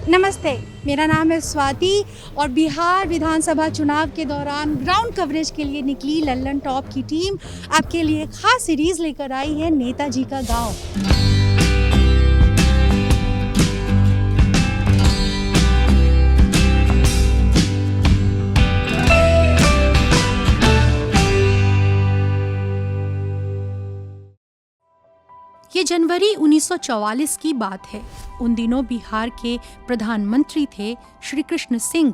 नमस्ते, मेरा नाम है स्वाति और बिहार विधानसभा चुनाव के दौरान ग्राउंड कवरेज के लिए निकली लल्लन टॉप की टीम आपके लिए खास सीरीज लेकर आई है नेताजी का गांव। ये जनवरी 1944 की बात है। उन दिनों बिहार के प्रधानमंत्री थे श्री कृष्ण सिंह।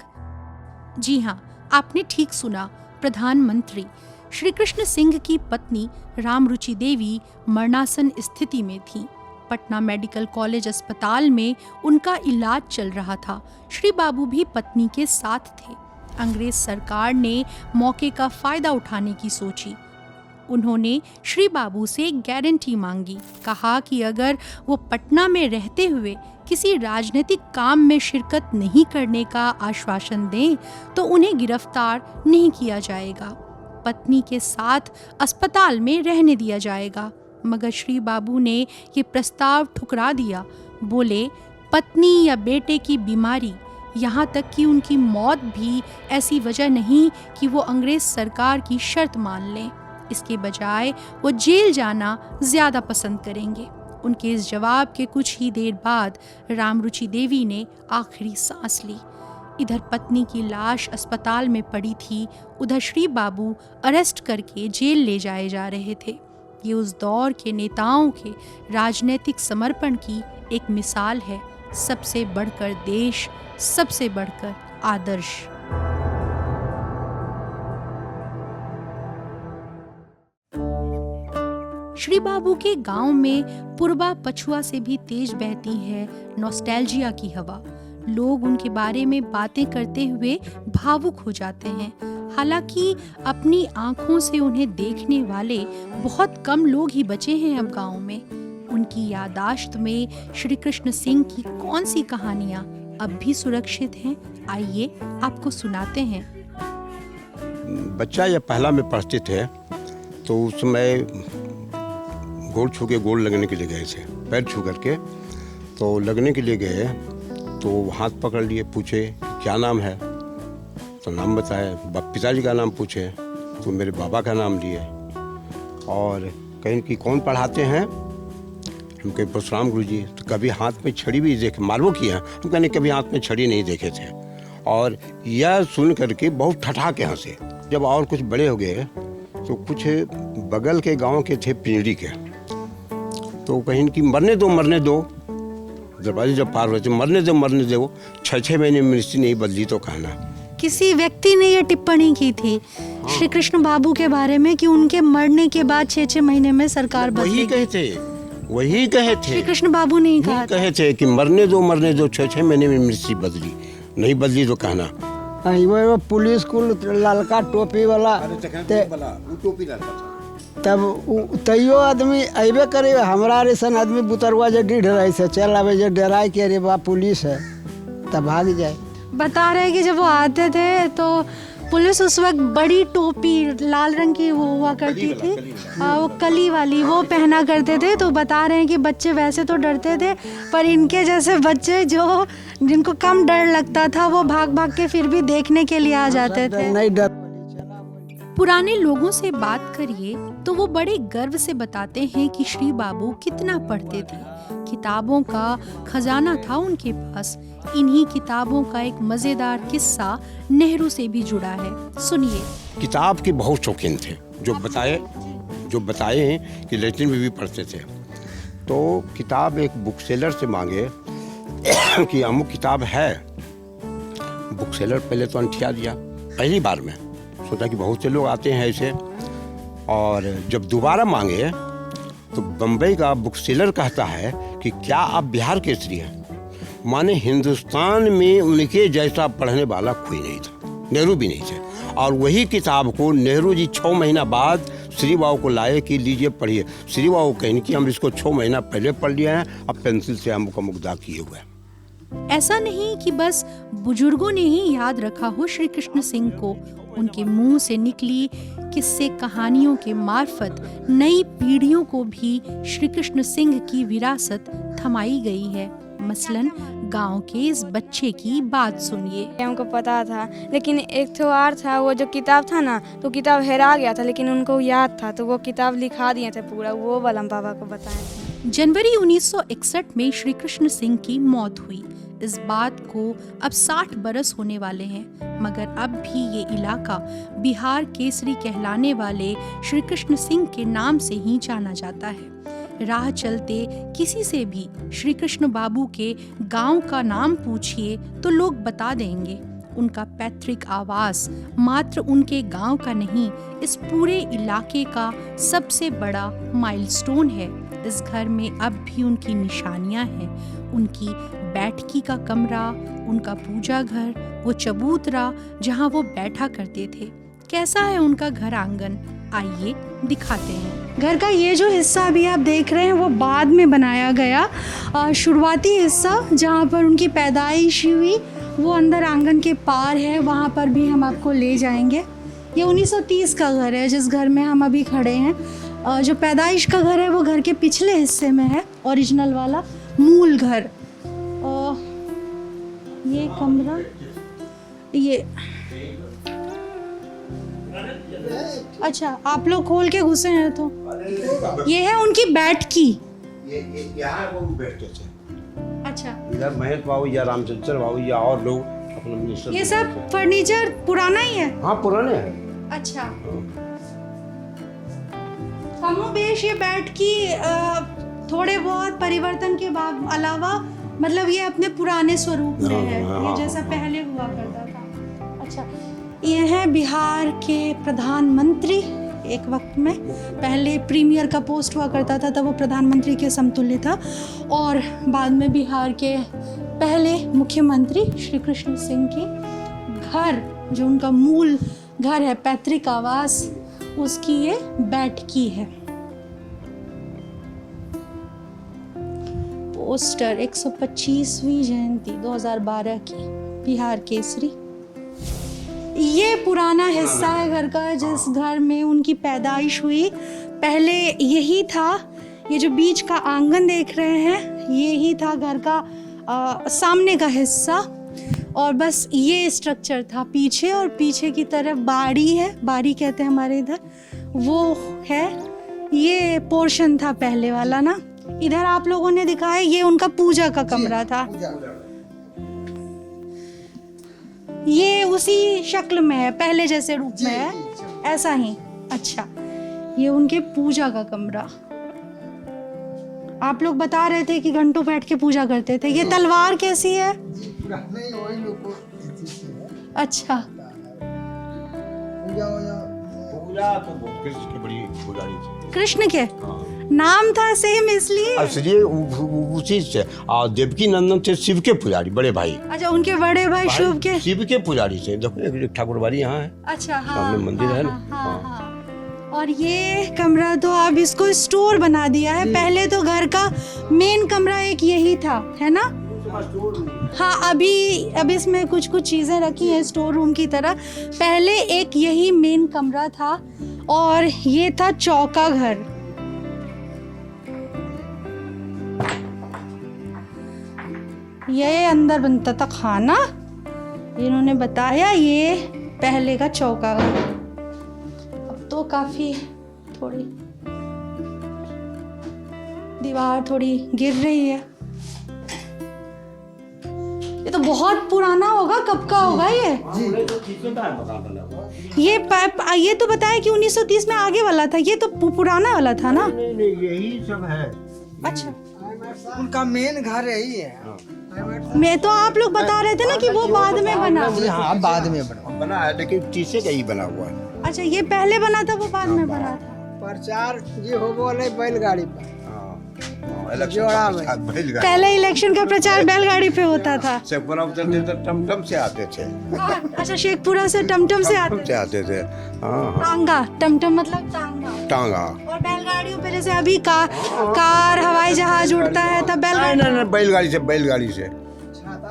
जी हाँ, आपने ठीक सुना, प्रधानमंत्री। श्री कृष्ण सिंह की पत्नी रामरुचि देवी मरणासन स्थिति में थीं। पटना मेडिकल कॉलेज अस्पताल में उनका इलाज चल रहा था। श्री बाबू भी पत्नी के साथ थे। अंग्रेज सरकार ने मौके का फायदा उठाने की सोची। उन्होंने श्री बाबू से एक गारंटी मांगी। कहा कि अगर वो पटना में रहते हुए किसी राजनीतिक काम में शिरकत नहीं करने का आश्वासन दें तो उन्हें गिरफ्तार नहीं किया जाएगा, पत्नी के साथ अस्पताल में रहने दिया जाएगा। मगर श्री बाबू ने ये प्रस्ताव ठुकरा दिया। बोले, पत्नी या बेटे की बीमारी, यहाँ तक कि उनकी मौत भी ऐसी वजह नहीं कि वो अंग्रेज सरकार की शर्त मान लें। इसके बजाय वो जेल जाना ज्यादा पसंद करेंगे। उनके इस जवाब के कुछ ही देर बाद रामरुचि देवी ने आखिरी सांस ली। इधर पत्नी की लाश अस्पताल में पड़ी थी, उधर श्री बाबू अरेस्ट करके जेल ले जाए जा रहे थे। ये उस दौर के नेताओं के राजनीतिक समर्पण की एक मिसाल है। सबसे बढ़कर देश, सबसे बढ़कर आदर्श। श्री बाबू के गांव में पूर्वा पछुआ से भी तेज बहती है नॉस्टैल्जिया की हवा। लोग उनके बारे में बातें करते हुए भावुक हो जाते हैं। हालांकि अपनी आंखों से उन्हें देखने वाले बहुत कम लोग ही बचे हैं अब गांव में। उनकी यादाश्त में श्री कृष्ण सिंह की कौन सी कहानियां अब भी सुरक्षित हैं, आइए आपको सुनाते हैं। बच्चा या पहला में पढ़ते थे तो उसमें गोड़ छू के गोड़ लगने के लिए गए थे, पैर छू करके तो लगने के लिए गए तो हाथ पकड़ लिए, पूछे क्या नाम है तो नाम बताया। पिताजी का नाम पूछे तो मेरे बाबा का नाम लिए और कहीं कि कौन पढ़ाते हैं, हम कहे परशुराम गुरु जी। तो कभी हाथ में छड़ी भी देखे, मालूम किया, हम कहने कभी हाथ में छड़ी नहीं देखे थे। और यह सुन करके बहुत ठठाक यहाँ से। जब और कुछ बड़े हो गए तो कुछ बगल के गांव के थे पिंजड़ी के, तो कहीं कि मरने दो, दरवाजे जब पार हुए मरने दो, 6 महीने में मिनिस्ट्री नहीं बदली तो कहना। किसी व्यक्ति ने ये टिप्पणी की थी श्री कृष्ण बाबू के बारे में कि उनके मरने के बाद 6 महीने में सरकार बदलेगी। वही कहे थे श्री कृष्ण बाबू ने कहे थे कि मरने दो 6 महीने में मिनिस्ट्री बदली, नहीं बदली तो कहना। वो पुलिस को ललका टोपी वाला तब तैयो आदमी अबे करे। हमारा रेसन आदमी बुतरुआ जो डीढ़ रहे से चल आवे, जो डराए कि अरे बा पुलिस है तब भाग जाए। बता रहे कि जब वो आते थे तो पुलिस उस वक्त बड़ी टोपी लाल रंग की वो हुआ करती थी, वो कली वाली वो पहना करते थे। तो बता रहे हैं कि बच्चे वैसे तो डरते थे, पर इनके जैसे बच्चे जिनको कम डर लगता था वो भाग भाग के फिर भी देखने के लिए आ जाते थे। नहीं डर। पुराने लोगों से बात करिए तो वो बड़े गर्व से बताते हैं कि श्री बाबू कितना पढ़ते थे। किताबों का खजाना था उनके पास। इन्हीं किताबों का एक मजेदार किस्सा नेहरू से भी जुड़ा है, सुनिए। किताब के बहुत शौकीन थे, जो बताए हैं कि लैट्रिन में भी पढ़ते थे। तो किताब एक बुक सेलर से मांगे कि अमुक किताब है। बुक सेलर पहले तो अंठिया दिया, पहली बार में सोचा कि बहुत से लोग आते हैं ऐसे। और जब दोबारा मांगे तो बम्बई का बुक सेलर कहता है कि क्या आप बिहार केसरी हैं? माने हिंदुस्तान में उनके जैसा पढ़ने वाला कोई नहीं था, नेहरू भी नहीं थे। और वही किताब को नेहरू जी 6 महीना बाद श्री बाबू को लाए कि लीजिए पढ़िए। श्री बाबू कहें कि हम इसको 6 महीना पहले पढ़ लिए हैं, अब पेंसिल से हम मुकदा किए हुए हैं। ऐसा नहीं कि बस बुजुर्गों ने ही याद रखा हो श्री कृष्ण सिंह को। उनके मुंह से निकली किस्से कहानियों के मार्फत नई पीढ़ियों को भी श्री कृष्ण सिंह की विरासत थमाई गई है। मसलन गांव के इस बच्चे की बात सुनिए। हमको पता था, लेकिन एक तो और था, वो जो किताब था ना, तो किताब हेरा गया था, लेकिन उनको याद था, तो वो किताब लिखा दिए थे पूरा, वो वाला हम पापा को बताए थे। जनवरी 1961 में श्री कृष्ण सिंह की मौत हुई। इस बात को अब 60 बरस होने वाले हैं, मगर अब भी ये इलाका बिहार केसरी कहलाने वाले श्री कृष्ण सिंह के नाम से ही जाना जाता है। राह चलते किसी से भी श्री कृष्ण बाबू के गांव का नाम पूछिए तो लोग बता देंगे। उनका पैतृक आवास मात्र उनके गांव का नहीं, इस पूरे इलाके का सबसे बड़ा माइलस्टोन है। इस घर में अब भी उनकी निशानियां हैं, उनकी बैठकी का कमरा, उनका पूजा घर, वो चबूतरा जहां वो बैठा करते थे। कैसा है उनका घर आंगन, आइए दिखाते हैं। घर का ये जो हिस्सा अभी आप देख रहे हैं वो बाद में बनाया गया। शुरुआती हिस्सा जहाँ पर उनकी पैदाइश हुई वो अंदर आंगन के पार है, वहाँ पर भी हम आपको ले जाएंगे। ये 1930 का घर है जिस घर में हम अभी खड़े हैं। जो पैदाइश का घर है वो घर के पिछले हिस्से में है, ओरिजिनल वाला मूल घर। ये कमरा, ये अच्छा आप लोग खोल के घुसे हैं तो ये है उनकी बैठकी। ये यहाँ वो बैठते थे। अच्छा, इधर महेश बाबू या रामचंद्र बाबू या और लोग अपना मिनिस्टर। ये सब फर्नीचर पुराना ही है। हाँ पुराने हैं। अच्छा, कमोबेश ये बैठकी थोड़े बहुत परिवर्तन के बाद अलावा मतलब ये अपने पुराने स्वरूप में है, ये जैसा पहले हुआ करता था। अच्छा, ये है बिहार के प्रधानमंत्री। एक वक्त में पहले प्रीमियर का पोस्ट हुआ करता था, तब वो प्रधानमंत्री के समतुल्य था, और बाद में बिहार के पहले मुख्यमंत्री श्री कृष्ण सिंह की घर, जो उनका मूल घर है, पैतृक आवास, उसकी ये बैठकी है। पोस्टर 125वीं जयंती 2012 की, बिहार केसरी। ये पुराना हिस्सा है घर का जिस घर में उनकी पैदाइश हुई। पहले यही था, ये जो बीच का आंगन देख रहे हैं यही था घर का सामने का हिस्सा, और बस ये स्ट्रक्चर था पीछे, और पीछे की तरफ बाड़ी है, बाड़ी कहते हैं हमारे इधर, वो है। ये पोर्शन था पहले वाला ना। इधर आप लोगों ने दिखाया ये उनका पूजा का कमरा था, ये उसी शक्ल में है, पहले जैसे रूप में है, ऐसा ही। अच्छा, ये उनके पूजा का कमरा। आप लोग बता रहे थे कि घंटों बैठ के पूजा करते थे। ये तलवार कैसी है? अच्छा, पूजा तो बहुत कृष्ण की बड़ी पुजारी थी। कृष्ण के नाम था सेम इसलिए? इसलिए उसी से, और देवकी नंदन थे शिव के पुजारी, बड़े भाई। अच्छा, उनके बड़े भाई शिव के पुजारी थे। देखो एक ठाकुरबाड़ी यहाँ है। अच्छा, हाँ, सामने मंदिर है ना। हाँ। और ये कमरा तो अब इसको स्टोर बना दिया है। पहले तो घर का मेन कमरा एक यही था, है ना? हाँ, अभी इसमें कुछ चीजें रखी हैं स्टोर रूम की तरह। पहले एक यही मेन कमरा था, और ये था चौका घर। ये अंदर बनता था खाना, इन्होंने बताया ये पहले का चौका घर। अब तो काफी थोड़ी दीवार थोड़ी गिर रही है। ये तो बहुत पुराना होगा, कब का होगा ये? ये तो बताया कि 1930 में आगे वाला था, ये तो पुराना वाला था ना? नहीं, यही सब है। अच्छा, उनका मेन घर यही है। मैं तो आप लोग बता रहे थे ना कि वो बाद में बना। हाँ, बाद में बना है, लेकिन शीशे का ही बना हुआ है। अच्छा, ये पहले बना था, वो बाद में बना था। प्रचार ये हो बोले बैलगाड़ी पर। जोड़ा में पहले इलेक्शन का प्रचार बैलगाड़ी पे होता था। शेखपुरा उतरते तो टमटम से आते थे। अच्छा, शेखपुरा से टमटम से आते थे। हाँ, टांगा, टमटम मतलब टांगा। और बैलगाड़ियों पे जैसे अभी कार हवाई जहाज उड़ता है, तब बैलगाड़ी। नहीं, बैलगाड़ी से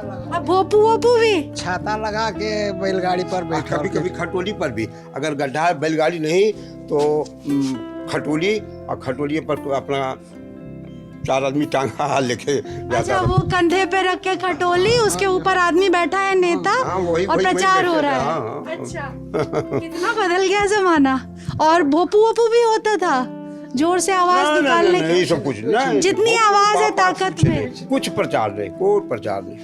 अब भोपू वोपू भी छाता लगा के बैलगाड़ी पर बैठा कभी कभी खटोली पर भी, अगर गड्ढा है बैलगाड़ी नहीं तो खटोली, और खटोली पर अपना 4 आदमी टांगा लेके जाता अच्छा, था। वो कंधे पे रख के खटोली, उसके ऊपर आदमी बैठा है नेता हाँ, वही- और वही- वही प्रचार हो बैठे रहा थे, है। हाँ, हाँ। अच्छा, कितना बदल गया जमाना। और भोपू वोपू भी होता था, जोर से आवाज निकालने नहीं, की। सब कुछ नहीं, जितनी वो- आवाज है वो- ताकत कुछ में। नहीं, कुछ प्रचार नहीं, कोई प्रचार नहीं।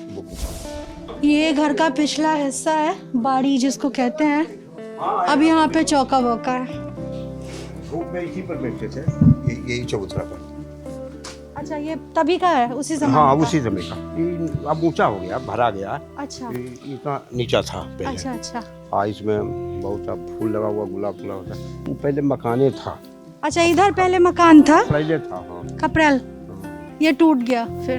ये घर का पिछला हिस्सा है, बाड़ी जिसको कहते हैं। अब यहाँ पे चौका वौका है। धूप में इसी पर बैठते थे, यही चबूतरा पर। अच्छा, ये तभी का है, उसी जमाने हाँ, का? उसी समय का। ये अब ऊंचा हो गया, भरा गया। अच्छा ये इतना नीचा था पहले। अच्छा अच्छा इसमें बहुत सा फूल लगा हुआ, गुलाब फूला होता। वो पहले मकाने था, अच्छा, इधर पहले मकान था, पहले था। हाँ, खपरेल। ये टूट गया फिर।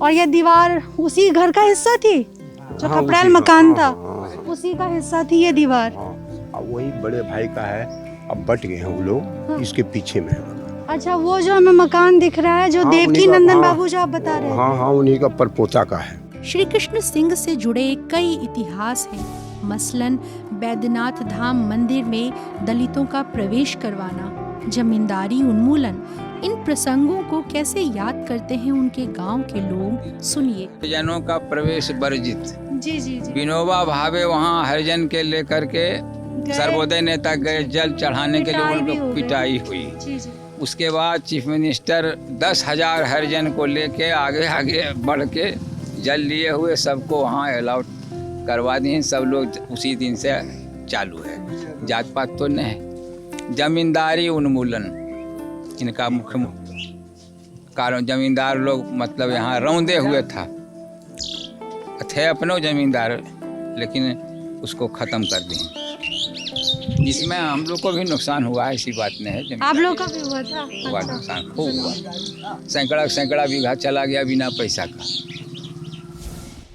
और ये दीवार उसी घर का हिस्सा थी, जो हाँ, खपरेल उसी का, मकान हाँ, था, हाँ, उसी का हिस्सा थी ये दीवार। हाँ। अब वही बड़े भाई का है, अब बट गए हैं वो लोग, इसके पीछे में है मकान। अच्छा, वो जो हमें मकान दिख रहा है, जो हाँ, देवकी उन्हीं का, नंदन हाँ। बाबू जो आप बता रहे हैं। हाँ हाँ, उन्हीं का परपोता का है। श्री कृष्ण सिंह से जुड़े कई इतिहास हैं। मसलन बैद्यनाथ धाम मंदिर में दलितों का प्रवेश करवाना, जमींदारी उन्मूलन। इन प्रसंगों को कैसे याद करते हैं उनके गांव के लोग, सुनिए। हरिजनों का प्रवेश वर्जित। जी जी जी। विनोबा भावे वहाँ हरिजन के लेकर के सर्वोदय नेता गए, जल चढ़ाने के लिए पिटाई भी उनको हो गई। पिटाई हुई। जी जी। उसके बाद चीफ मिनिस्टर 10,000 हरिजन को लेके आगे आगे बढ़ के जल लिए हुए, सबको वहाँ अलाउड करवा दिए। सब लोग उसी दिन से चालू है, जात पात तो नहीं। जमींदारी उन्मूलन इनका मुख्य कारण। जमींदार लोग मतलब यहाँ रौंदे हुए था, थे अपने जमींदार, लेकिन उसको ख़त्म कर दिए, जिसमें हम लोग को भी नुकसान हुआ है, ऐसी बात नहीं है। आप लोग का भी हुआ था? हुआ अच्छा। नुकसान खूब हुआ, सैकड़ा बीघा चला गया बिना पैसा का।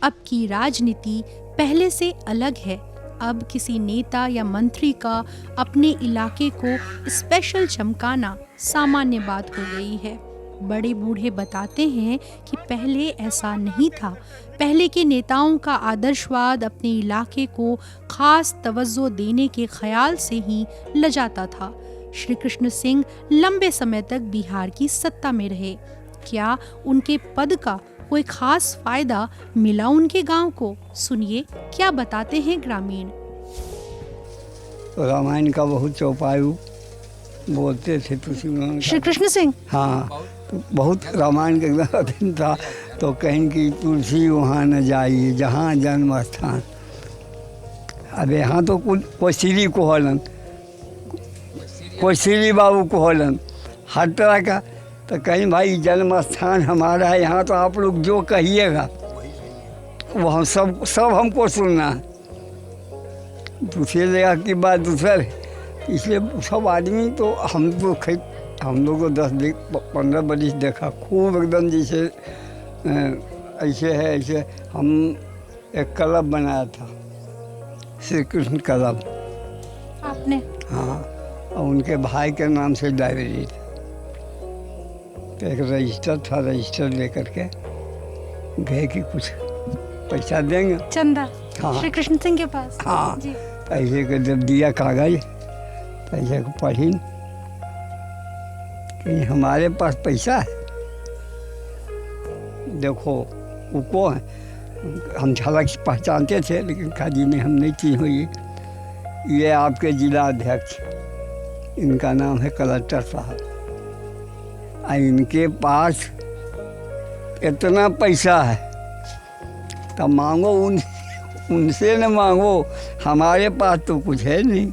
अब की राजनीति पहले से अलग है। अब किसी नेता या मंत्री का अपने इलाके को स्पेशल चमकाना सामान्य बात हो गई है। बड़े बूढ़े बताते हैं कि पहले ऐसा नहीं था। पहले के नेताओं का आदर्शवाद अपने इलाके को खास तवज्जो देने के ख्याल से ही लजाता था। श्री कृष्ण सिंह लंबे समय तक बिहार की सत्ता में रहे। क्या उनके पद का कोई खास फायदा मिला उनके गांव को? सुनिए क्या बताते हैं ग्रामीण। रामायण का बहुत चौपायु बोलते थे तुलसी महाराज का। श्री कृष्ण सिंह। हाँ, तो बहुत रामायण का एकदम अध्ययन था। तो कहीं की तुलसी वहाँ न जाइए जहाँ जन्म स्थान। अब यहाँ तो कोई श्री को हलन, कोई श्री बाबू को हलन, हर तरह का। तो कहीं भाई जन्म स्थान हमारा है, यहाँ तो आप लोग जो कहिएगा वो हम सब हमको सुनना है। दूसरी जगह की बात दूसर है। इसलिए सब आदमी तो हम लोग को 10-15 बरिस देखा खूब एकदम जैसे ऐसे है ऐसे। हम एक क्लब बनाया था, श्री कृष्ण क्लब। आपने? हाँ, और उनके भाई के नाम से लाइब्रेरी था। तो एक रजिस्टर था, रजिस्टर लेकर के गए कि कुछ पैसा देंगे। चंदा? हाँ। श्री कृष्ण सिंह के पास? हाँ, जी। ऐसे को जब दिया कागज, पैसे को पढ़ी कि हमारे पास पैसा है, देखो वो को है। हम झलक से पहचानते थे, लेकिन काजी ने हम नहीं चीज हुई। ये आपके जिला अध्यक्ष, इनका नाम है कलेक्टर साहब। इनके पास इतना पैसा है, तब मांगो उनसे न मांगो, हमारे पास तो कुछ है नहीं।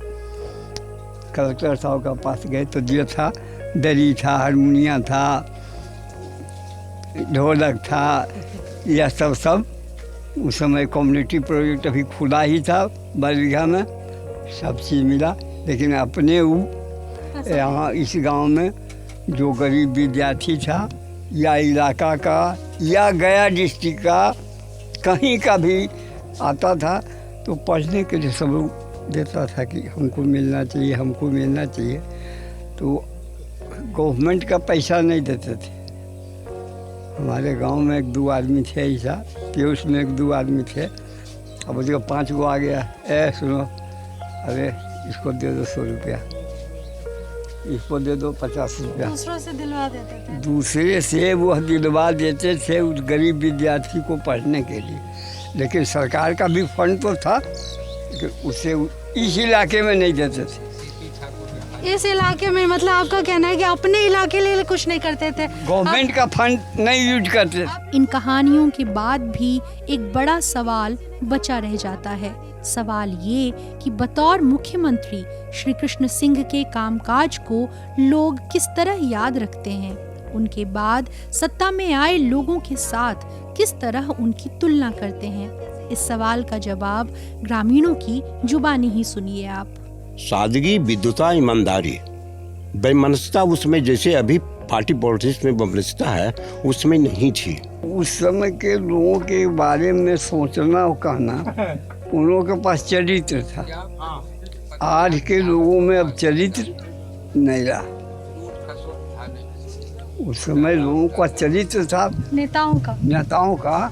कलेक्टर साहब के पास गए तो दिया था, दरी था, हारमोनिया था, ढोलक था, यह सब उस समय कम्युनिटी प्रोजेक्ट अभी खुला ही था बरगीघा में, सब चीज़ मिला। लेकिन अपने यहाँ इस गांव में जो गरीब विद्यार्थी था या इलाका का या गया डिस्ट्रिक्ट का कहीं का भी आता था तो पढ़ने के लिए सब लोग देता था कि हमको मिलना चाहिए, हमको मिलना चाहिए। तो गवर्नमेंट का पैसा नहीं देते थे, हमारे गांव में 1-2 आदमी थे ऐसा, पीयूष में 1-2 आदमी थे। अब उसका 5 गो आ गया, सुनो, अरे इसको दे दो 100 रुपया, इसको दे दो 50 रुपया। दूसरों से दिलवा देते थे। दूसरे से वह दिलवा देते थे उस गरीब विद्यार्थी को पढ़ने के लिए, लेकिन सरकार का भी फंड तो था, लेकिन उसे इस इलाके में नहीं देते थे। इस इलाके में मतलब आपका कहना है कि अपने इलाके के लिए कुछ नहीं करते थे, गवर्नमेंट का फंड नहीं यूज करते। इन कहानियों के बाद भी एक बड़ा सवाल बचा रह जाता है। सवाल ये कि बतौर मुख्यमंत्री श्री कृष्ण सिंह के कामकाज को लोग किस तरह याद रखते हैं, उनके बाद सत्ता में आए लोगों के साथ किस तरह उनकी तुलना करते हैं। इस सवाल का जवाब ग्रामीणों की जुबानी ही सुनिए आप। सादगी, विद्वता, ईमानदारी, बेमनसता उसमें जैसे अभी पार्टी पॉलिटिक्स में वैमनस्यता है उसमें नहीं थी। उस समय के लोगों के बारे में सोचना और कहना, उन लोगों के पास चरित्र था। आज के लोगों में अब चरित्र नहीं रहा। उस समय लोगों का चरित्र था, नेताओं का,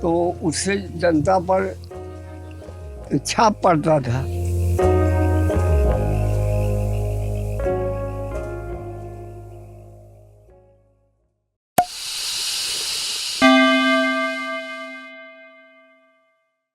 तो उससे जनता पर छाप पड़ता था।